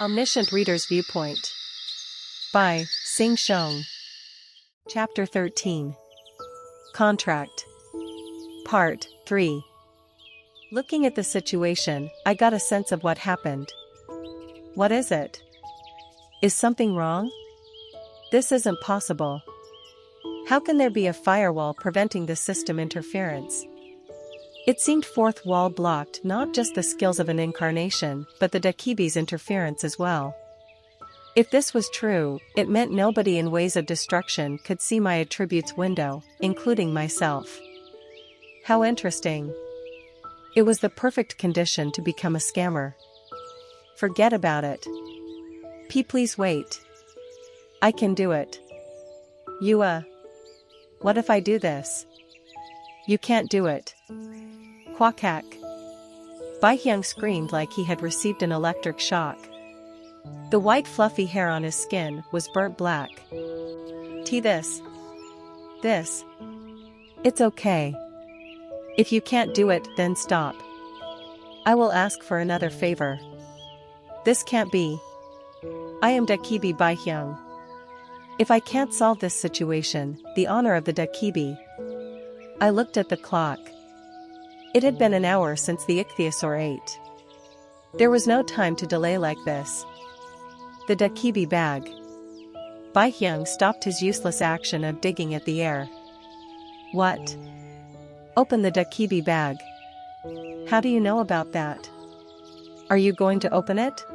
Omniscient Reader's Viewpoint by Sing Shong. Chapter 13. Contract. Part 3. Looking at the situation, I got a sense of what happened. What is it? Is something wrong? This isn't possible. How can there be a firewall preventing the system interference? It seemed fourth wall blocked not just the skills of an incarnation, but the Dakibi's interference as well. If this was true, it meant nobody in Ways of Destruction could see my attributes window, including myself. How interesting. It was the perfect condition to become a scammer. Forget about it. Please wait. I can do it. What if I do this? You can't do it. Quack. Bai Hyung screamed like he had received an electric shock. The white fluffy hair on his skin was burnt black. This. It's okay. If you can't do it, then stop. I will ask for another favor. This can't be. I am Dakibi Bai Hyung. If I can't solve this situation, the honor of the Dakibi. I looked at the clock. It had been an hour since the ichthyosaur ate. There was no time to delay like this. The Dakibi bag. Bai Hyung stopped his useless action of digging at the air. What? Open the Dakibi bag. How do you know about that? Are you going to open it?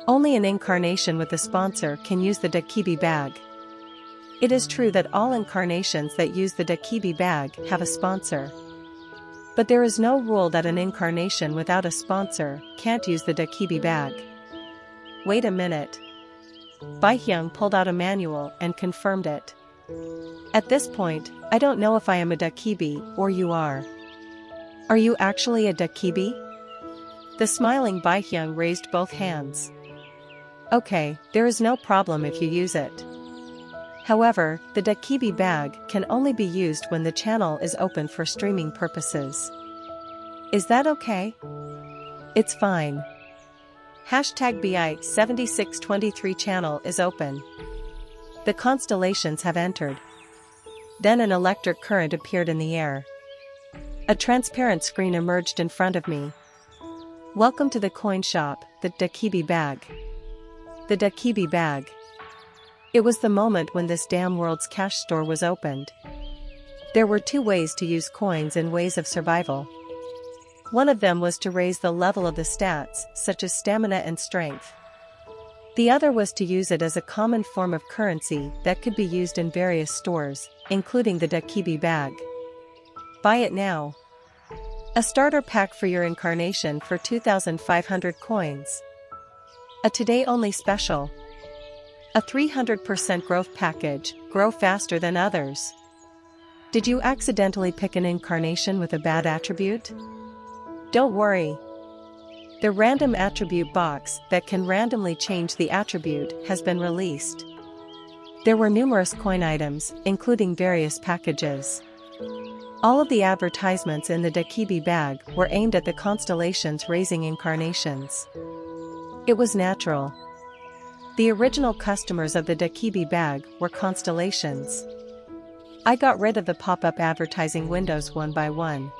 Only an incarnation with a sponsor can use the Dakibi bag. It is true that all incarnations that use the Dakibi bag have a sponsor. But there is no rule that an incarnation without a sponsor can't use the Dakibi bag. Wait a minute. Bai Hyung pulled out a manual and confirmed it. At this point, I don't know if I am a Dakibi or you are. Are you actually a Dakibi? The smiling Bai Hyung raised both hands. Okay, there is no problem if you use it. However, the Dakibi bag can only be used when the channel is open for streaming purposes. Is that okay? It's fine. #BI7623 channel is open. The constellations have entered. Then an electric current appeared in the air. A transparent screen emerged in front of me. Welcome to the coin shop, the Dakibi bag. The Dakibi bag. It was the moment when this damn world's cash store was opened. There were two ways to use coins in Ways of Survival. One of them was to raise the level of the stats, such as stamina and strength. The other was to use it as a common form of currency that could be used in various stores, including the Dakibi bag. Buy it now. A starter pack for your incarnation for 2,500 coins. A today-only special. A 300% growth package, grow faster than others. Did you accidentally pick an incarnation with a bad attribute? Don't worry. The random attribute box that can randomly change the attribute has been released. There were numerous coin items, including various packages. All of the advertisements in the Dakibi bag were aimed at the constellations raising incarnations. It was natural. The original customers of the Dakibi bag were constellations. I got rid of the pop-up advertising windows one by one.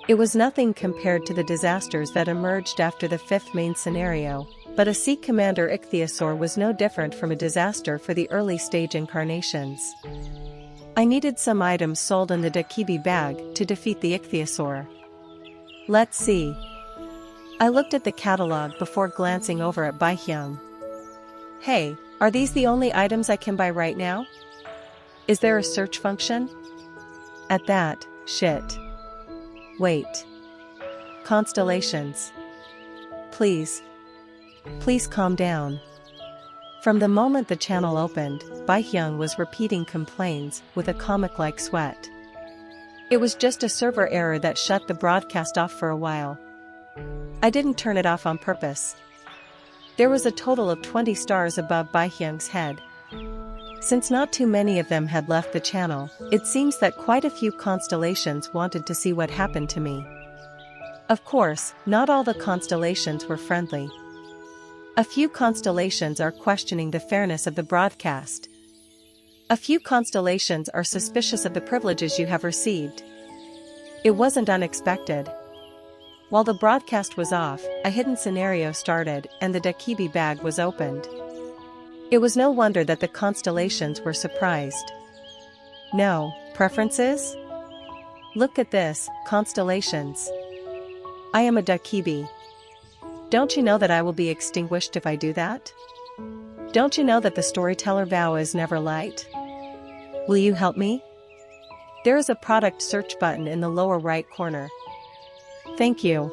It was nothing compared to the disasters that emerged after the fifth main scenario, but a Sea Commander ichthyosaur was no different from a disaster for the early stage incarnations. I needed some items sold in the Dakibi bag to defeat the ichthyosaur. Let's see. I looked at the catalog before glancing over at Bai Hyung. Hey, are these the only items I can buy right now? Is there a search function? At that, shit. Wait. Constellations. Please calm down. From the moment the channel opened, Bai Hyung was repeating complaints with a comic-like sweat. It was just a server error that shut the broadcast off for a while. I didn't turn it off on purpose. There was a total of 20 stars above Bai Hyung's head. Since not too many of them had left the channel, it seems that quite a few constellations wanted to see what happened to me. Of course, not all the constellations were friendly. A few constellations are questioning the fairness of the broadcast. A few constellations are suspicious of the privileges you have received. It wasn't unexpected. While the broadcast was off, a hidden scenario started and the Dakibi bag was opened. It was no wonder that the constellations were surprised. No, preferences? Look at this, constellations. I am a Dakibi. Don't you know that I will be extinguished if I do that? Don't you know that the storyteller vow is never light? Will you help me? There is a product search button in the lower right corner. Thank you.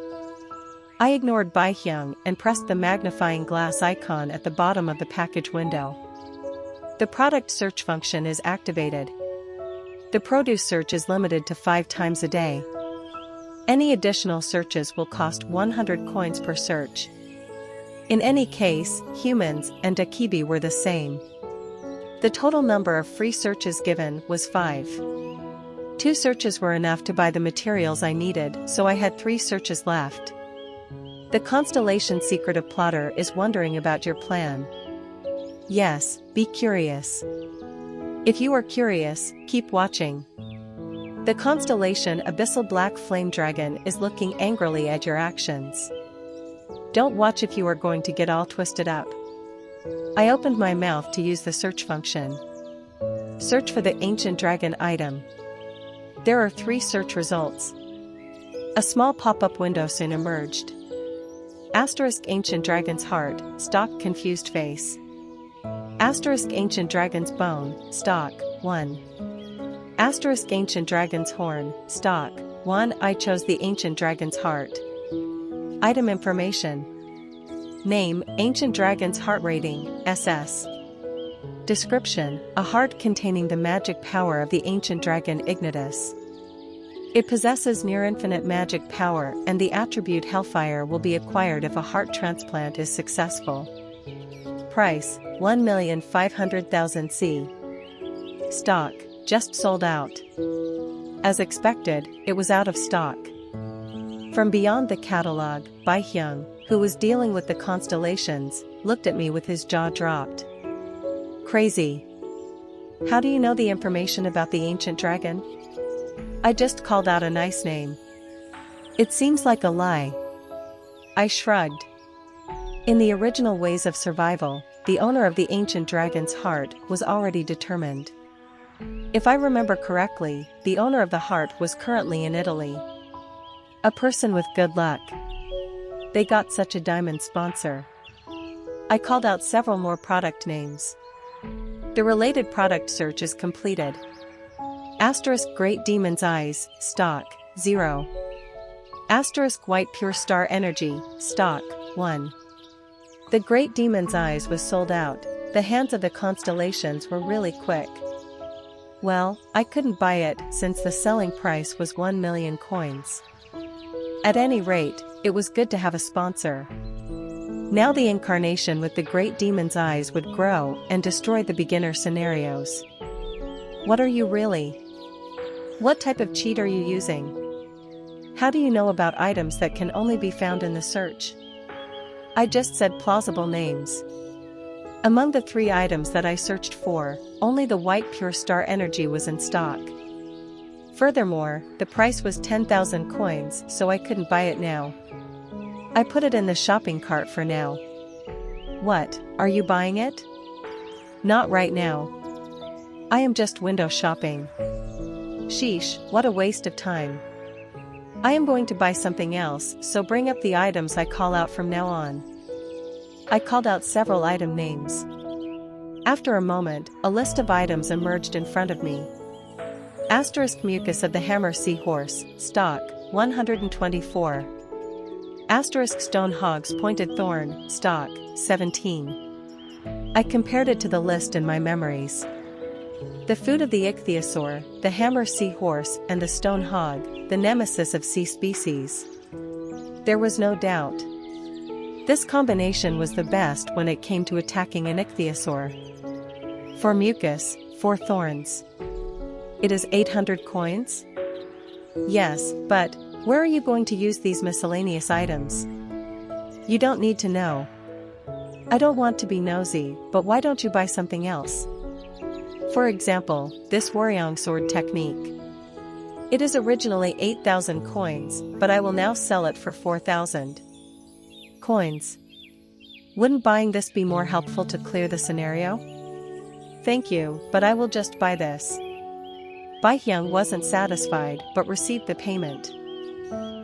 I ignored Baihyung and pressed the magnifying glass icon at the bottom of the package window. The product search function is activated. The produce search is limited to 5 times a day. Any additional searches will cost 100 coins per search. In any case, humans and Dakibi were the same. The total number of free searches given was 5. 2 searches were enough to buy the materials I needed, so I had 3 searches left. The constellation secretive plotter is wondering about your plan. Yes, be curious. If you are curious, keep watching. The constellation Abyssal Black Flame Dragon is looking angrily at your actions. Don't watch if you are going to get all twisted up. I opened my mouth to use the search function. Search for the Ancient Dragon item. There are 3 search results. A small pop-up window soon emerged. Asterisk Ancient Dragon's Heart, stock confused face. Asterisk Ancient Dragon's Bone, stock, 1. Asterisk Ancient Dragon's Horn, stock, 1. I chose the Ancient Dragon's Heart. Item information. Name, Ancient Dragon's Heart rating, SS. Description, a heart containing the magic power of the ancient dragon Ignitus. It possesses near-infinite magic power and the attribute Hellfire will be acquired if a heart transplant is successful. Price, 1,500,000 C. Stock, just sold out. As expected, it was out of stock. From beyond the catalog, Baihyung, who was dealing with the constellations, looked at me with his jaw dropped. Crazy. How do you know the information about the ancient dragon? I just called out a nice name. It seems like a lie. I shrugged. In the original Ways of Survival, the owner of the ancient dragon's heart was already determined. If I remember correctly, the owner of the heart was currently in Italy. A person with good luck. They got such a diamond sponsor. I called out several more product names. The related product search is completed. Asterisk Great Demon's Eyes, stock, 0. Asterisk White Pure Star Energy, stock, 1. The Great Demon's Eyes was sold out. The hands of the constellations were really quick. Well, I couldn't buy it since the selling price was 1 million coins. At any rate, it was good to have a sponsor. Now the incarnation with the Great Demon's Eyes would grow and destroy the beginner scenarios. What are you really? What type of cheat are you using? How do you know about items that can only be found in the search? I just said plausible names. Among the 3 items that I searched for, only the White Pure Star Energy was in stock. Furthermore, the price was 10,000 coins, so I couldn't buy it now. I put it in the shopping cart for now. What, are you buying it? Not right now. I am just window shopping. Sheesh, what a waste of time. I am going to buy something else, so bring up the items I call out from now on. I called out several item names. After a moment, a list of items emerged in front of me. Asterisk Mucus of the Hammer Seahorse, stock, 124. Asterisk Stone Hog's Pointed Thorn, stock, 17. I compared it to the list in my memories. The food of the ichthyosaur, the hammer seahorse and the stone hog, the nemesis of sea species. There was no doubt. This combination was the best when it came to attacking an ichthyosaur. For mucus, 4 thorns. It is 800 coins? Yes, but where are you going to use these miscellaneous items? You don't need to know. I don't want to be nosy, but why don't you buy something else? For example, this Warriong sword technique. It is originally 8,000 coins, but I will now sell it for 4,000 coins. Wouldn't buying this be more helpful to clear the scenario? Thank you, but I will just buy this. Baihyung wasn't satisfied but received the payment.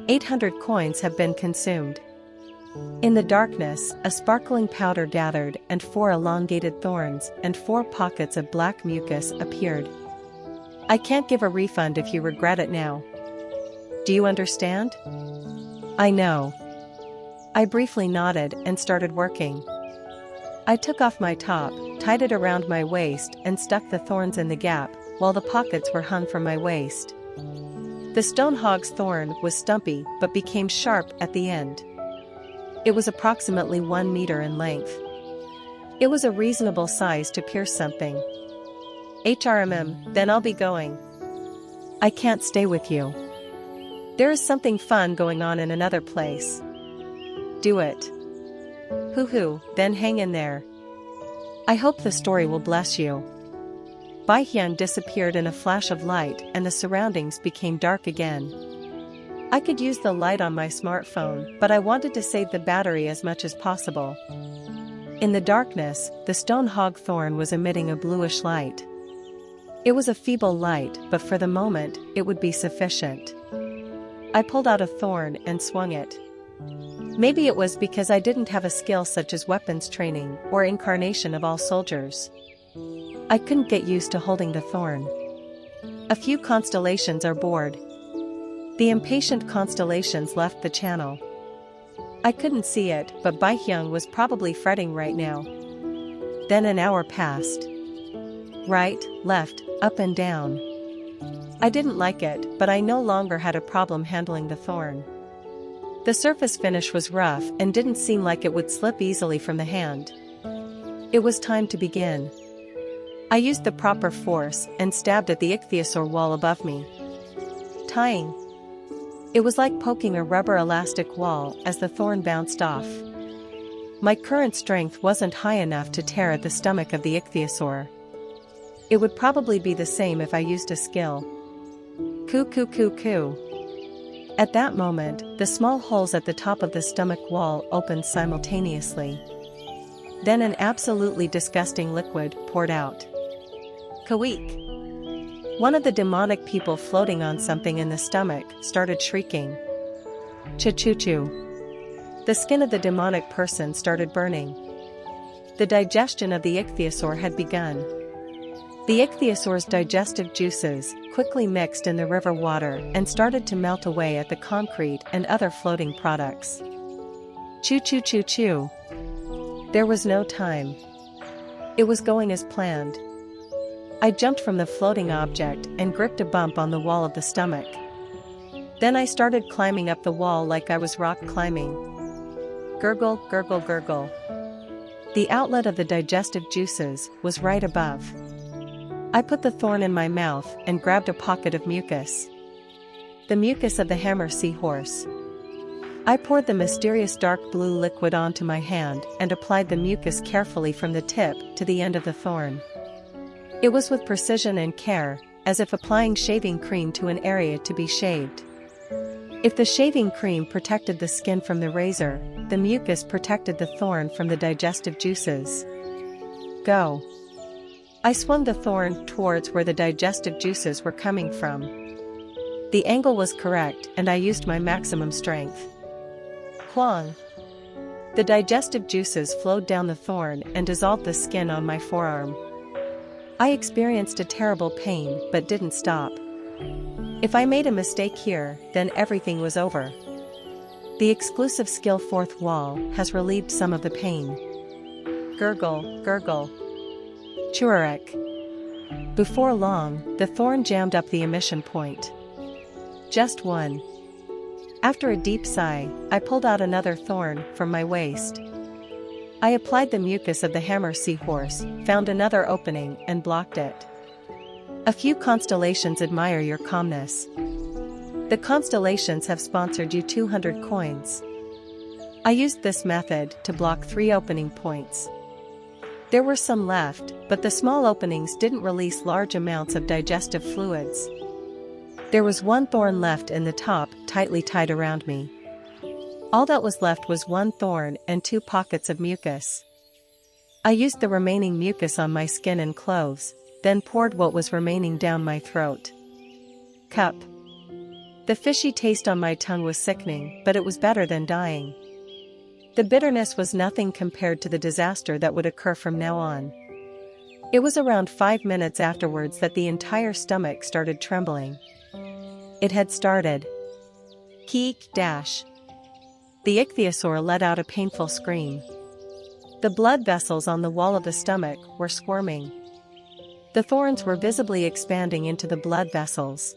800 coins have been consumed. In the darkness, a sparkling powder gathered and 4 elongated thorns and 4 pockets of black mucus appeared. I can't give a refund if you regret it now. Do you understand? I know. I briefly nodded and started working. I took off my top, tied it around my waist and stuck the thorns in the gap, while the pockets were hung from my waist. The stone hog's thorn was stumpy but became sharp at the end. It was approximately 1 meter in length. It was a reasonable size to pierce something. Then I'll be going. I can't stay with you. There is something fun going on in another place. Do it. Hoo-hoo, then hang in there. I hope the story will bless you. Baihyun disappeared in a flash of light and the surroundings became dark again. I could use the light on my smartphone, but I wanted to save the battery as much as possible. In the darkness, the stone hog thorn was emitting a bluish light. It was a feeble light, but for the moment, it would be sufficient. I pulled out a thorn and swung it. Maybe it was because I didn't have a skill such as weapons training or incarnation of all soldiers. I couldn't get used to holding the thorn. A few constellations are bored. The impatient constellations left the channel. I couldn't see it, but Baihyung was probably fretting right now. Then an hour passed. Right, left, up and down. I didn't like it, but I no longer had a problem handling the thorn. The surface finish was rough and didn't seem like it would slip easily from the hand. It was time to begin. I used the proper force and stabbed at the ichthyosaur wall above me. Tying. It was like poking a rubber elastic wall as the thorn bounced off. My current strength wasn't high enough to tear at the stomach of the ichthyosaur. It would probably be the same if I used a skill. Coo coo coo coo. At that moment, the small holes at the top of the stomach wall opened simultaneously. Then an absolutely disgusting liquid poured out. Kaweek. One of the demonic people floating on something in the stomach started shrieking. Cha-choo-choo. The skin of the demonic person started burning. The digestion of the ichthyosaur had begun. The ichthyosaur's digestive juices quickly mixed in the river water and started to melt away at the concrete and other floating products. Choo-choo-choo-choo. There was no time. It was going as planned. I jumped from the floating object and gripped a bump on the wall of the stomach. Then I started climbing up the wall like I was rock climbing. Gurgle, gurgle, gurgle. The outlet of the digestive juices was right above. I put the thorn in my mouth and grabbed a pocket of mucus. The mucus of the hammer seahorse. I poured the mysterious dark blue liquid onto my hand and applied the mucus carefully from the tip to the end of the thorn. It was with precision and care, as if applying shaving cream to an area to be shaved. If the shaving cream protected the skin from the razor, the mucus protected the thorn from the digestive juices. Go. I swung the thorn towards where the digestive juices were coming from. The angle was correct and I used my maximum strength. Huang. The digestive juices flowed down the thorn and dissolved the skin on my forearm. I experienced a terrible pain but didn't stop. If I made a mistake here, then everything was over. The exclusive skill fourth wall has relieved some of the pain. Gurgle, gurgle. Churarek. Before long, the thorn jammed up the emission point. Just one. After a deep sigh, I pulled out another thorn from my waist. I applied the mucus of the hammer seahorse, found another opening and blocked it. A few constellations admire your calmness. The constellations have sponsored you 200 coins. I used this method to block 3 opening points. There were some left, but the small openings didn't release large amounts of digestive fluids. There was 1 thorn left in the top, tightly tied around me. All that was left was 1 thorn and 2 pockets of mucus. I used the remaining mucus on my skin and clothes, then poured what was remaining down my throat. Cup. The fishy taste on my tongue was sickening, but it was better than dying. The bitterness was nothing compared to the disaster that would occur from now on. It was around 5 minutes afterwards that the entire stomach started trembling. It had started. Keek dash. The ichthyosaur let out a painful scream. The blood vessels on the wall of the stomach were squirming. The thorns were visibly expanding into the blood vessels.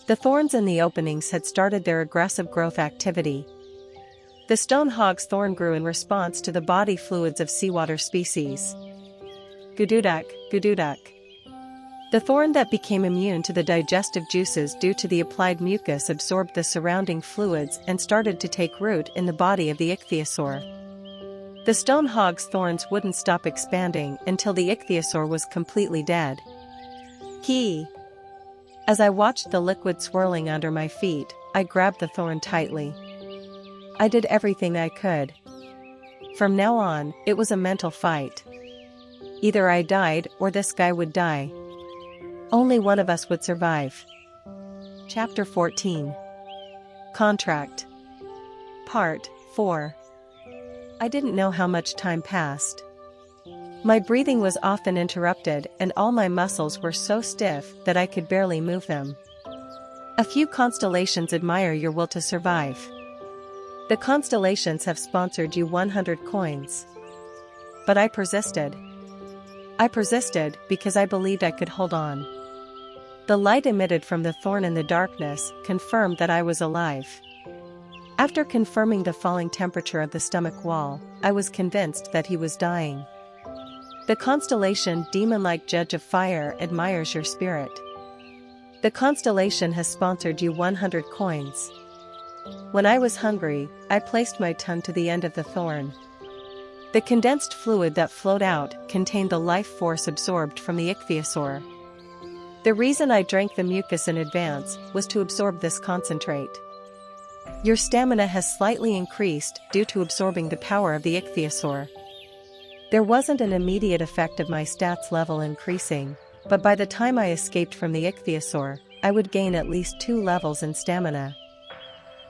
The thorns in the openings had started their aggressive growth activity. The stone hog's thorn grew in response to the body fluids of seawater species. Gududak, gududak. The thorn that became immune to the digestive juices due to the applied mucus absorbed the surrounding fluids and started to take root in the body of the ichthyosaur. The stone hog's thorns wouldn't stop expanding until the ichthyosaur was completely dead. Key. As I watched the liquid swirling under my feet, I grabbed the thorn tightly. I did everything I could. From now on, it was a mental fight. Either I died or this guy would die. Only one of us would survive. Chapter 14. Contract. Part 4. I didn't know how much time passed. My breathing was often interrupted and all my muscles were so stiff that I could barely move them. A few constellations admire your will to survive. The constellations have sponsored you 100 coins. But I persisted. I persisted because I believed I could hold on. The light emitted from the thorn in the darkness confirmed that I was alive. After confirming the falling temperature of the stomach wall, I was convinced that he was dying. The constellation Demon-like Judge of Fire admires your spirit. The constellation has sponsored you 100 coins. When I was hungry, I placed my tongue to the end of the thorn. The condensed fluid that flowed out contained the life force absorbed from the ichthyosaur. The reason I drank the mucus in advance was to absorb this concentrate. Your stamina has slightly increased due to absorbing the power of the ichthyosaur. There wasn't an immediate effect of my stats level increasing, but by the time I escaped from the ichthyosaur, I would gain at least 2 levels in stamina.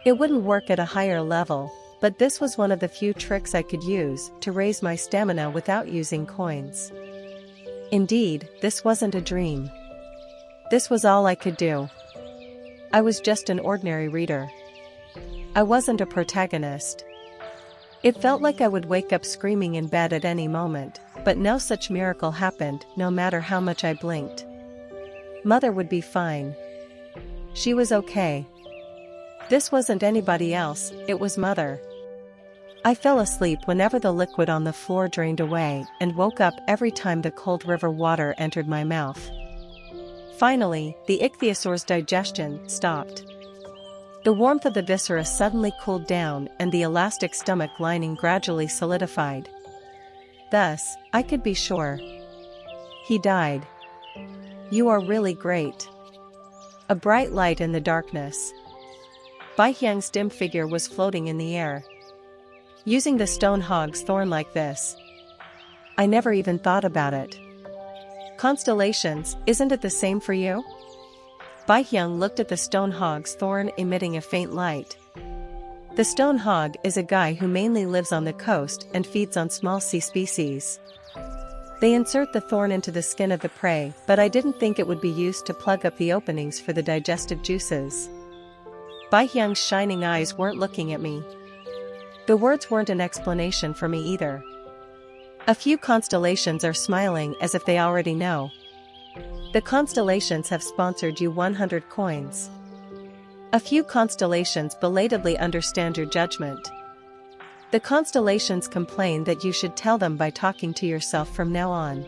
It wouldn't work at a higher level, but this was one of the few tricks I could use to raise my stamina without using coins. Indeed, this wasn't a dream. This was all I could do. I was just an ordinary reader. I wasn't a protagonist. It felt like I would wake up screaming in bed at any moment, but no such miracle happened, no matter how much I blinked. Mother would be fine. She was okay. This wasn't anybody else, it was Mother. I fell asleep whenever the liquid on the floor drained away and woke up every time the cold river water entered my mouth. Finally, the ichthyosaur's digestion stopped. The warmth of the viscera suddenly cooled down and the elastic stomach lining gradually solidified. Thus, I could be sure. He died. You are really great. A bright light in the darkness. Bai Hyung's dim figure was floating in the air. Using the stone hog's thorn like this. I never even thought about it. Constellations, isn't it the same for you? Bai Hyung looked at the stone hog's thorn emitting a faint light. The stone hog is a guy who mainly lives on the coast and feeds on small sea species. They insert the thorn into the skin of the prey, but I didn't think it would be used to plug up the openings for the digestive juices. Bai Hyung's shining eyes weren't looking at me. The words weren't an explanation for me either. A few constellations are smiling as if they already know. The constellations have sponsored you 100 coins. A few constellations belatedly understand your judgment. The constellations complain that you should tell them by talking to yourself from now on.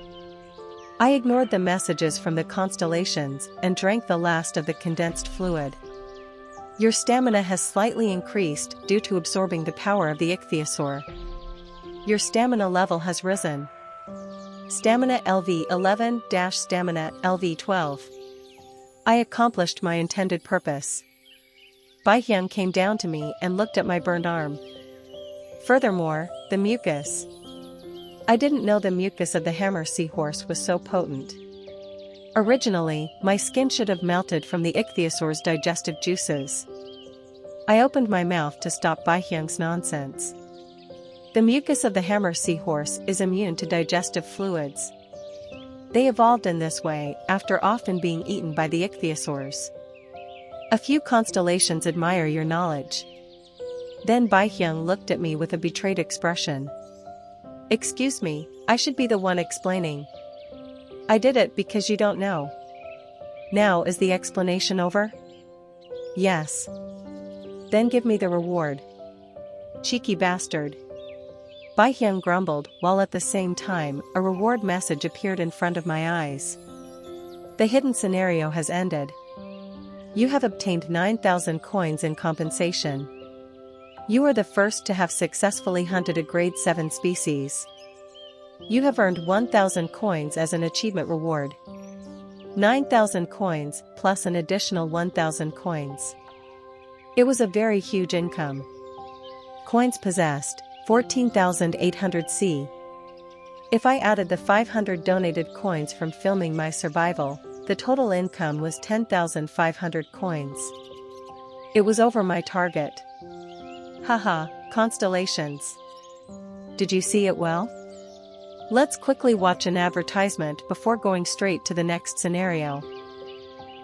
I ignored the messages from the constellations and drank the last of the condensed fluid. Your stamina has slightly increased due to absorbing the power of the ichthyosaur. Your stamina level has risen. Stamina LV 11-Stamina LV 12. I accomplished my intended purpose. Baihyung came down to me and looked at my burned arm. Furthermore, the mucus. I didn't know the mucus of the hammer seahorse was so potent. Originally, my skin should have melted from the ichthyosaur's digestive juices. I opened my mouth to stop Baihyung's nonsense. The mucus of the hammer seahorse is immune to digestive fluids. They evolved in this way after often being eaten by the ichthyosaurs. A few constellations admire your knowledge. Then Baihyung looked at me with a betrayed expression. Excuse me, I should be the one explaining. I did it because you don't know. Now is the explanation over? Yes. Then give me the reward. Cheeky bastard. Baihyung grumbled while at the same time a reward message appeared in front of my eyes. The hidden scenario has ended. You have obtained 9,000 coins in compensation. You are the first to have successfully hunted a grade 7 species. You have earned 1,000 coins as an achievement reward. 9,000 coins plus an additional 1,000 coins. It was a very huge income. Coins possessed, 14,800 C. If I added the 500 donated coins from filming my survival, the total income was 10,500 coins. It was over my target. Haha, constellations. Did you see it well? Let's quickly watch an advertisement before going straight to the next scenario.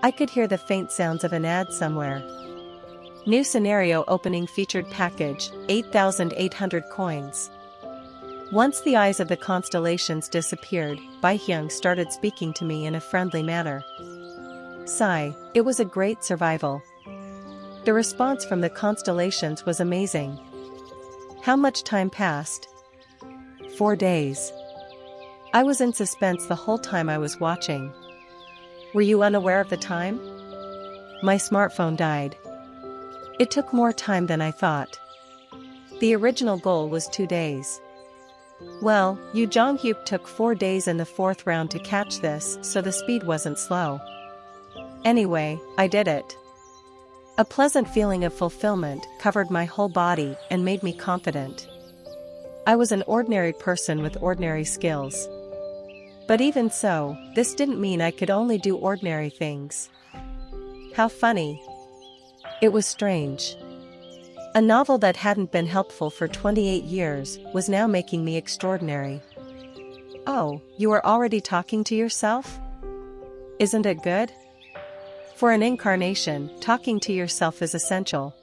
I could hear the faint sounds of an ad somewhere. New scenario opening featured package, 8,800 coins. Once the eyes of the constellations disappeared, Baihyung started speaking to me in a friendly manner. Sigh, it was a great survival. The response from the constellations was amazing. How much time passed? 4 days. I was in suspense the whole time I was watching. Were you unaware of the time? My smartphone died. It took more time than I thought. The original goal was 2 days. Well, Yu Jonghyuk took 4 days in the 4th round to catch this, so the speed wasn't slow. Anyway, I did it. A pleasant feeling of fulfillment covered my whole body and made me confident. I was an ordinary person with ordinary skills. But even so, this didn't mean I could only do ordinary things. How funny. It was strange. A novel that hadn't been helpful for 28 years was now making me extraordinary. Oh, you are already talking to yourself? Isn't it good? For an incarnation, talking to yourself is essential.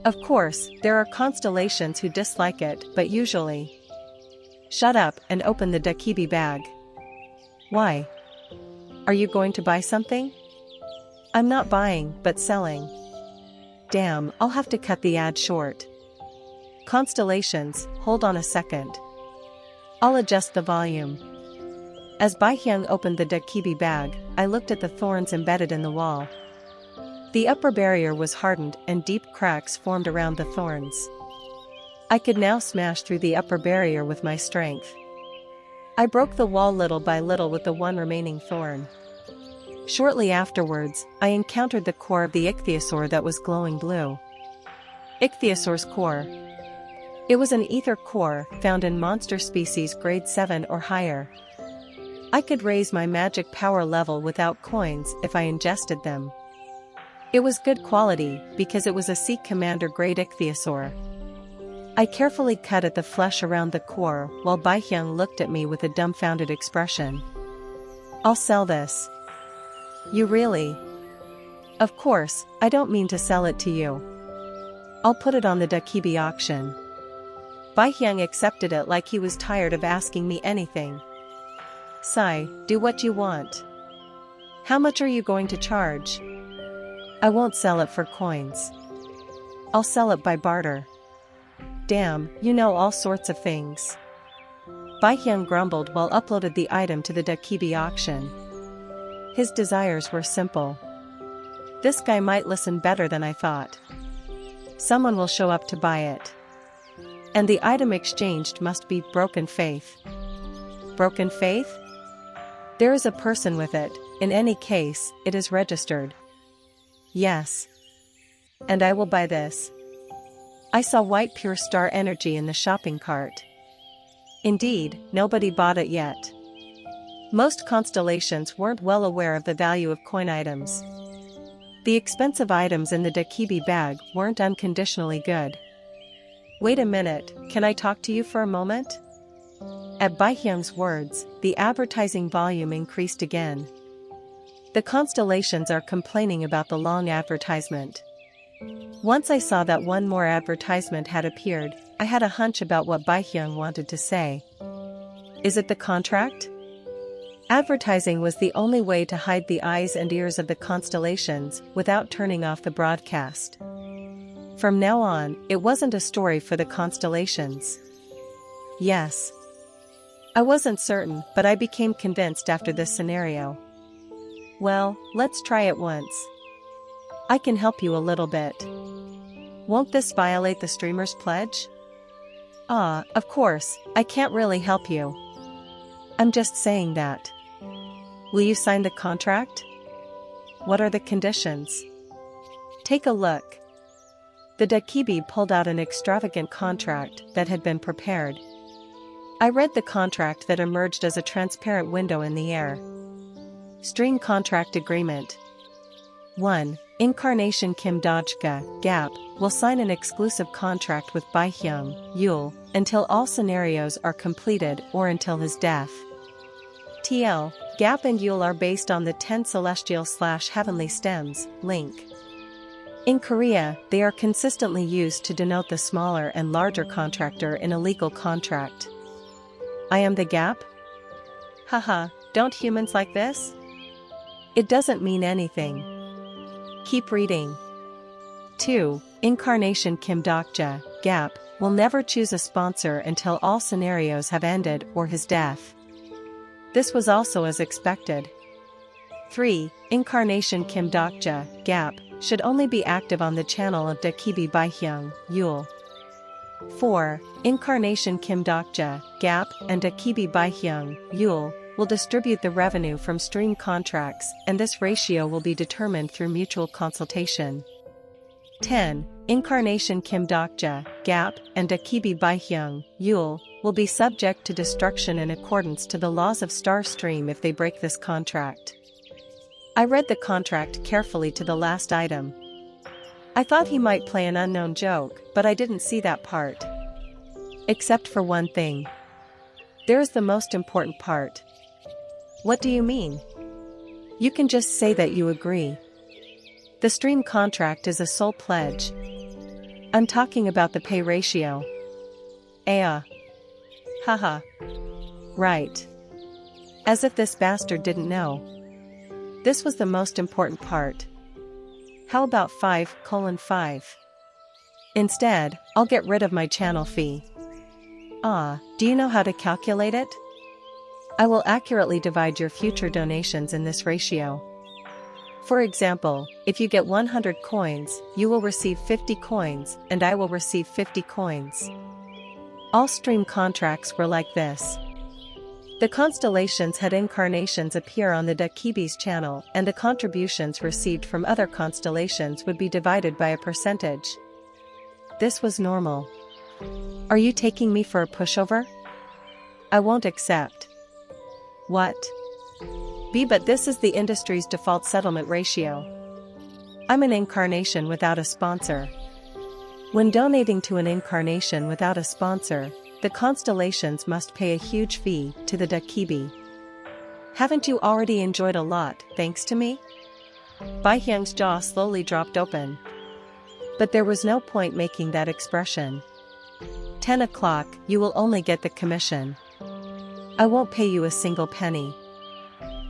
Of course, there are constellations who dislike it, but usually. Shut up and open the Dakibi bag. Why? Are you going to buy something? I'm not buying, but selling. Damn, I'll have to cut the ad short. Constellations, hold on a second. I'll adjust the volume. As Baihyung opened the Dakibi bag, I looked at the thorns embedded in the wall. The upper barrier was hardened and deep cracks formed around the thorns. I could now smash through the upper barrier with my strength. I broke the wall little by little with the one remaining thorn. Shortly afterwards, I encountered the core of the ichthyosaur that was glowing blue. Ichthyosaur's core. It was an ether core found in monster species grade 7 or higher. I could raise my magic power level without coins if I ingested them. It was good quality because it was a Sea Commander grade ichthyosaur. I carefully cut at the flesh around the core while Baihyung looked at me with a dumbfounded expression. I'll sell this. You really? Of course, I don't mean to sell it to you. I'll put it on the Dakibi auction. Baihyung accepted it like he was tired of asking me anything. Sigh, do what you want. How much are you going to charge? I won't sell it for coins. I'll sell it by barter. Damn, you know all sorts of things. Baihyung grumbled while uploaded the item to the Dakibi auction. His desires were simple. This guy might listen better than I thought. Someone will show up to buy it. And the item exchanged must be broken faith. Broken faith? There is a person with it, in any case, it is registered. Yes. And I will buy this. I saw white pure star energy in the shopping cart. Indeed, nobody bought it yet. Most constellations weren't well aware of the value of coin items. The expensive items in the Dakibi bag weren't unconditionally good. Wait a minute, can I talk to you for a moment? At Baihyung's words, the advertising volume increased again. The constellations are complaining about the long advertisement. Once I saw that one more advertisement had appeared, I had a hunch about what Baihyung wanted to say. Is it the contract? Advertising was the only way to hide the eyes and ears of the constellations without turning off the broadcast. From now on, it wasn't a story for the constellations. Yes. I wasn't certain, but I became convinced after this scenario. Well, let's try it once. I can help you a little bit. Won't this violate the streamer's pledge? Of course, I can't really help you. I'm just saying that. Will you sign the contract? What are the conditions? Take a look. The Dakibi pulled out an extravagant contract that had been prepared. I read the contract that emerged as a transparent window in the air. Stream Contract Agreement. 1. Incarnation Kim Dojga, Gap, will sign an exclusive contract with Baihyung, Yul, until all scenarios are completed or until his death. TL, Gap and Yul are based on the 10 celestial/heavenly stems, link. In Korea, they are consistently used to denote the smaller and larger contractor in a legal contract. I am the Gap? Haha, don't humans like this? It doesn't mean anything. Keep reading. 2. Incarnation Kim Dokja, Gap, will never choose a sponsor until all scenarios have ended or his death. This was also as expected. 3. Incarnation Kim Dokja, Gap, should only be active on the channel of Dakibi Baihyung, Yul. 4. Incarnation Kim Dokja, Gap, and Dakibi Baihyung, Yul, will distribute the revenue from stream contracts, and this ratio will be determined through mutual consultation. 10. Incarnation Kim Dokja, Gap, and Dakibi Baihyung, Yul, will be subject to destruction in accordance to the laws of Star Stream if they break this contract. I read the contract carefully to the last item. I thought he might play an unknown joke, but I didn't see that part. Except for one thing. There's the most important part. What do you mean? You can just say that you agree. The stream contract is a sole pledge. I'm talking about the pay ratio. Haha. Right. As if this bastard didn't know. This was the most important part. How about 5:5? Instead, I'll get rid of my channel fee. Do you know how to calculate it? I will accurately divide your future donations in this ratio. For example, if you get 100 coins, you will receive 50 coins, and I will receive 50 coins. All stream contracts were like this. The constellations had incarnations appear on the Dakibi's channel, and the contributions received from other constellations would be divided by a percentage. This was normal. Are you taking me for a pushover? I won't accept. What? But this is the industry's default settlement ratio. I'm an incarnation without a sponsor. When donating to an incarnation without a sponsor, the constellations must pay a huge fee to the Dakibi. Haven't you already enjoyed a lot, thanks to me? Baihyung's jaw slowly dropped open. But there was no point making that expression. 10 o'clock, you will only get the commission. I won't pay you a single penny.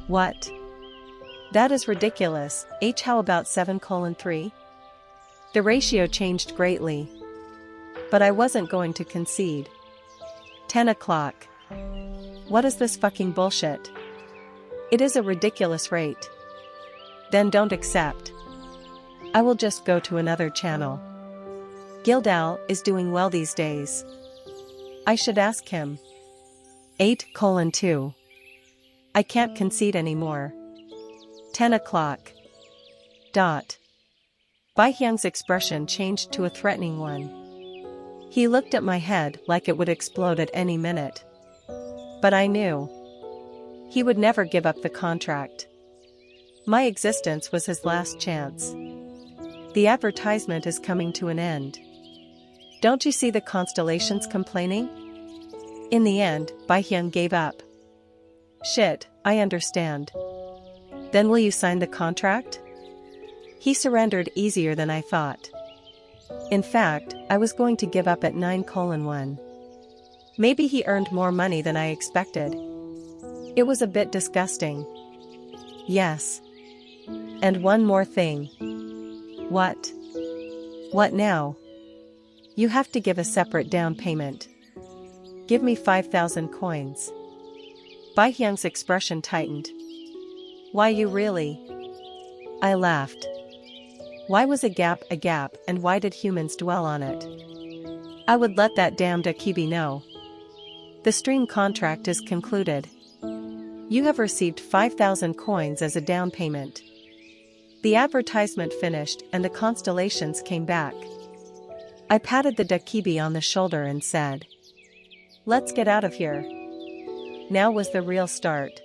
What? That is ridiculous. How about 7:3? The ratio changed greatly. But I wasn't going to concede. 10 o'clock. What is this fucking bullshit? It is a ridiculous rate. Then don't accept. I will just go to another channel. Gildal is doing well these days. I should ask him. 8:2. I can't concede anymore. 10 o'clock. Baihyung's expression changed to a threatening one. He looked at my head like it would explode at any minute. But I knew. He would never give up the contract. My existence was his last chance. The advertisement is coming to an end. Don't you see the constellations complaining? In the end, Baihyung gave up. Shit, I understand. Then will you sign the contract? He surrendered easier than I thought. In fact, I was going to give up at 9:1. Maybe he earned more money than I expected. It was a bit disgusting. Yes. And one more thing. What? What now? You have to give a separate down payment. Give me 5,000 coins. Baihyung's expression tightened. Why you really? I laughed. Why was a gap, and why did humans dwell on it? I would let that damned Akibi know. The stream contract is concluded. You have received 5,000 coins as a down payment. The advertisement finished and the constellations came back. I patted the Dakibi on the shoulder and said, "Let's get out of here." Now was the real start.